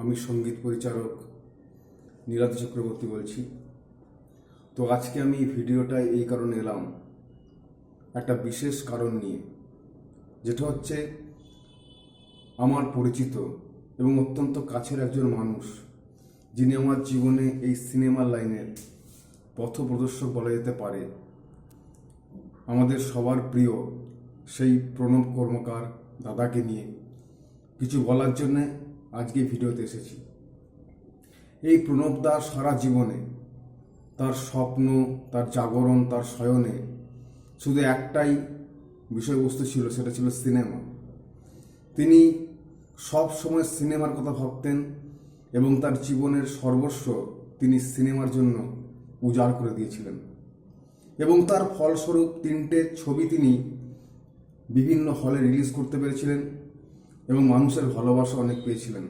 আমি সঙ্গীত পরিচালক নীলাদ চক্রবর্তী বলছি। তো আজকে আমি এই ভিডিওটায় এই কারণে এলাম, একটা বিশেষ কারণ নিয়ে, যেটা হচ্ছে আমার পরিচিত এবং অত্যন্ত কাছের একজন মানুষ, যিনি আমার জীবনে এই সিনেমার লাইনের পথপ্রদর্শক বলা যেতে পারে। আমাদের সবার প্রিয় সেই প্রণব কর্মকার দাদাকে নিয়ে কিছু বলার জন্যে আজকে ভিডিওতে এসেছি। এই প্রণব দা সারা জীবনে তার স্বপ্ন, তার জাগরণ, তার শয়নে শুধু একটাই বিষয়বস্তু ছিল, সেটা ছিল সিনেমা। তিনি সব সময় সিনেমার কথা ভাবতেন এবং তার জীবনের সর্বস্ব তিনি সিনেমার জন্য উজাড় করে দিয়েছিলেন। এবং তার ফলস্বরূপ 3টে ছবি তিনি বিভিন্ন হলে রিলিজ করতে পেরেছিলেন এবং মানুষের ভালোবাসা অনেক পেয়েছিলেন।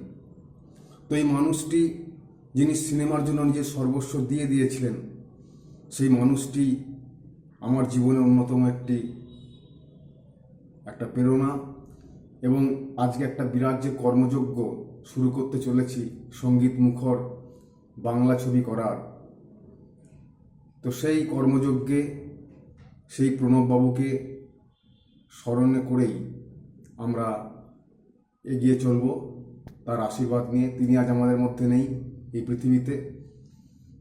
তো এই মানুষটি, যিনি সিনেমার জন্য নিজের সর্বস্ব দিয়ে দিয়েছিলেন, সেই মানুষটি আমার জীবনের অন্যতম একটা প্রেরণা। এবং আজকে একটা বিরাট যে কর্মযজ্ঞ শুরু করতে চলেছি সঙ্গীত মুখর বাংলা ছবি করার, তো সেই কর্মযজ্ঞে সেই প্রণববাবুকে স্মরণে করেই আমরা এগিয়ে চলব, তার আশীর্বাদ নিয়ে। তিনি আজ আমাদের মধ্যে নেই এই পৃথিবীতে,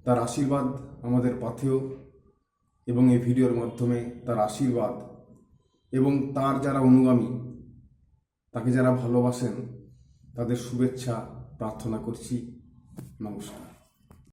তার আশীর্বাদ আমাদের পাথেয় এবং এই ভিডিওর মাধ্যমে তার আশীর্বাদ এবং তার যারা অনুগামী, তাকে যারা ভালোবাসেন, তাদের শুভেচ্ছা প্রার্থনা করছি। নমস্কার।